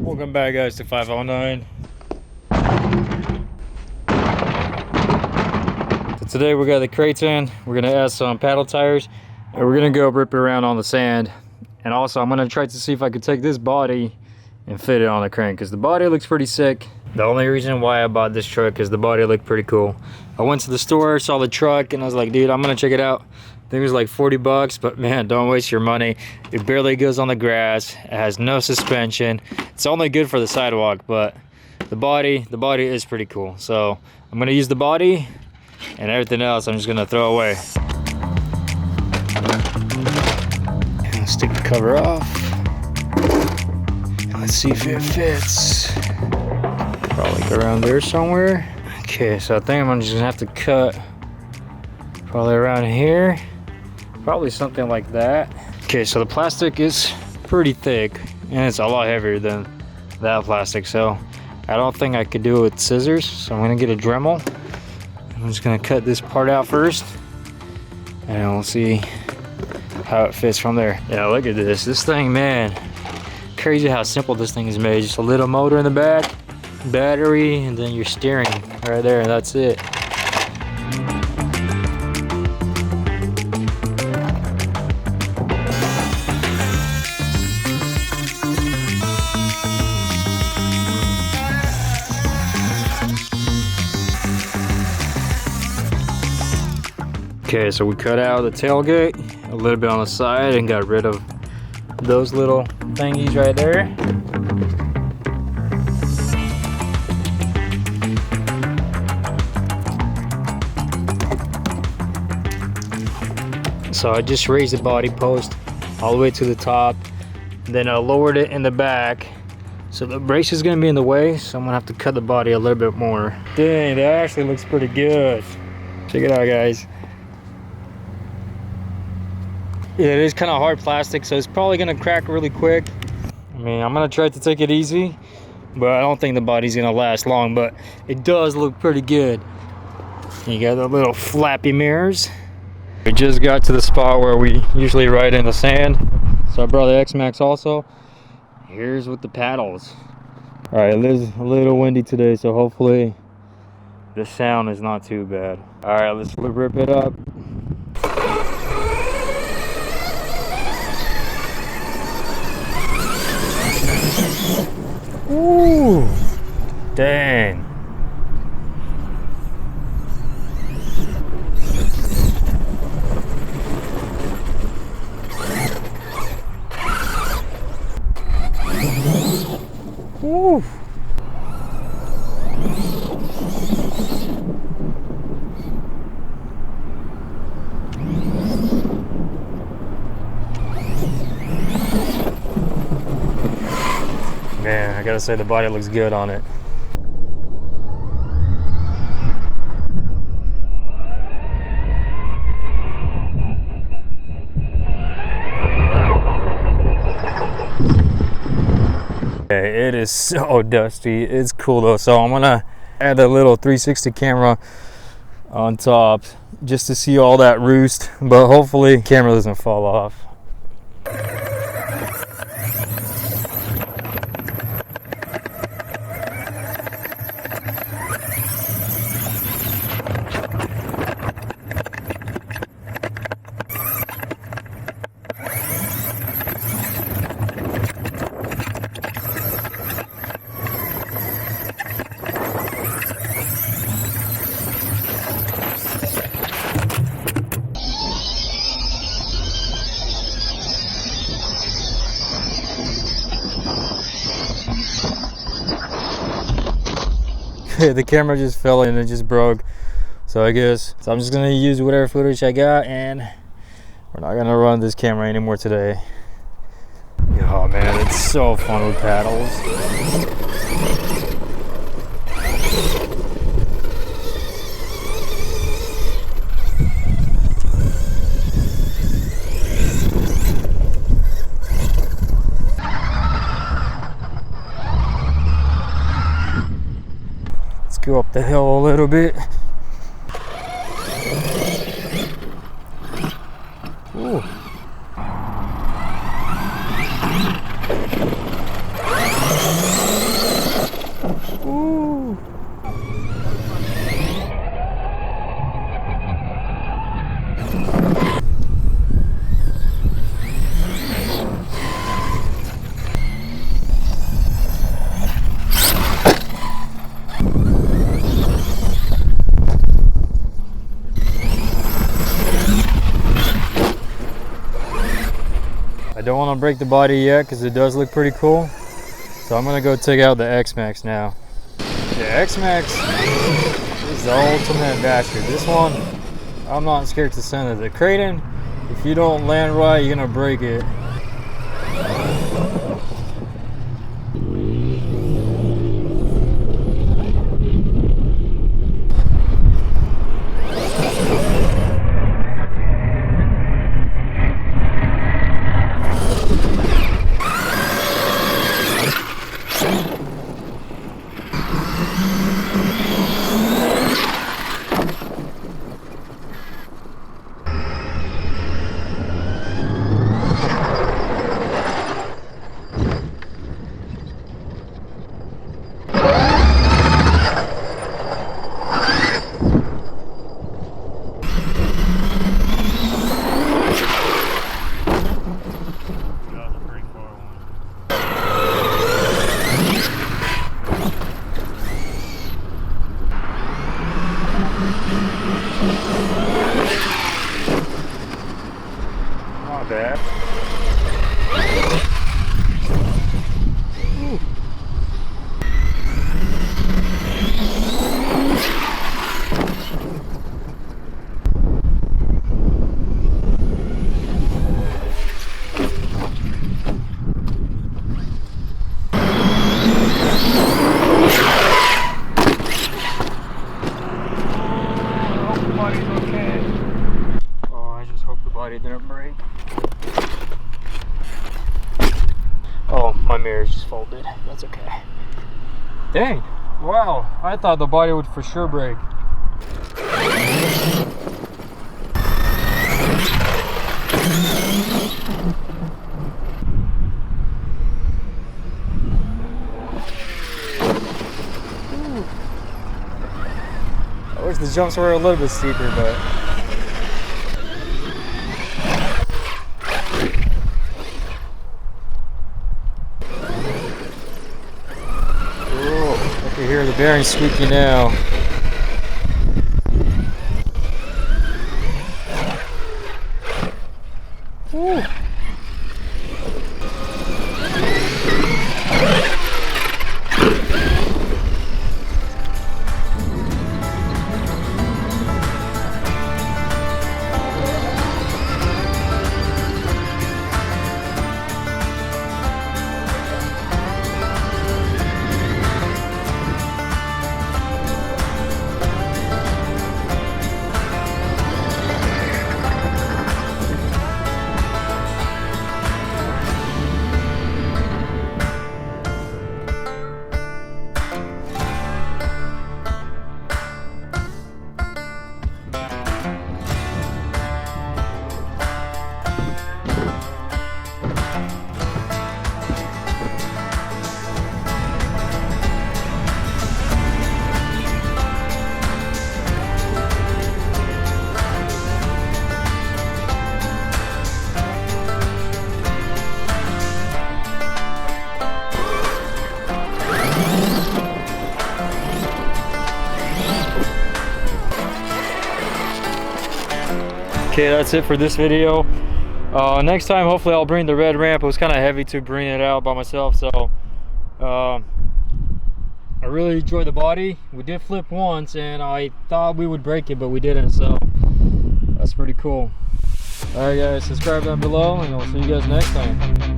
Welcome back, guys, to 509. So today we got the Kraton. We're gonna add some paddle tires, and we're gonna go rip it around on the sand. And also, I'm gonna try to see if I could take this body and fit it on the crane, because the body looks pretty sick. The only reason why I bought this truck is the body looked pretty cool. I went to the store, saw the truck, and I was like, dude, I'm gonna check it out. I think it was like 40 bucks, but man, don't waste your money. It barely goes on the grass. It has no suspension. It's only good for the sidewalk, but the body is pretty cool. So I'm gonna use the body, and everything else I'm just gonna throw away. Let's take the cover off. Let's see if it fits. Probably go around there somewhere. Okay, so I think I'm just gonna have to cut probably around here. Probably something like that. Okay, so the plastic is pretty thick, and it's a lot heavier than that plastic, so I don't think I could do it with scissors. So I'm gonna get a Dremel. I'm just gonna cut this part out first, and we'll see how it fits from there. Yeah, look at this. This thing, man, crazy how simple this thing is made. Just a little motor in the back, battery, and then your steering right there, and that's it. Okay, so we cut out the tailgate, a little bit on the side, and got rid of those little thingies right there. So I just raised the body post all the way to the top, then I lowered it in the back. So the brace is gonna be in the way, so I'm gonna have to cut the body a little bit more. Dang, that actually looks pretty good. Check it out, guys. Yeah, it is kind of hard plastic, so it's probably gonna crack really quick. I mean, I'm gonna try to take it easy, but I don't think the body's gonna last long, but it does look pretty good. You got the little flappy mirrors. We just got to the spot where we usually ride in the sand, so I brought the X Maxx also. Here's with the paddles. All right, it is a little windy today, so hopefully the sound is not too bad. All right, let's rip it up. Ooh, dang. Ooh. Man, I gotta say the body looks good on it. Okay, it is so dusty. It's cool though, so I'm gonna add a little 360 camera on top just to see all that roost, but hopefully the camera doesn't fall off. The camera just fell and it just broke, so I'm just gonna use whatever footage I got, and we're not gonna run this camera anymore today. Oh man, it's so fun with paddles. Go up the hill a little bit. Ooh. don't want to break the body yet because it does look pretty cool. So I'm gonna go take out the X Maxx now. The X Maxx is the ultimate bastard. This one, I'm not scared to send it. The Kraton, if you don't land right, you're gonna break it. Not bad. Ooh. Body didn't break. Oh, my mirror's just folded. That's okay. Dang. Wow. I thought the body would for sure break. Ooh. I wish the jumps were a little bit steeper, but you hear the bearing squeaky now. Woo. Okay, that's it for this video. Next time, hopefully I'll bring the red ramp. It was kind of heavy to bring it out by myself, so I really enjoyed the body. We did flip once, and I thought we would break it, but we didn't, so that's pretty cool. Alright guys, subscribe down below, and I'll see you guys next time.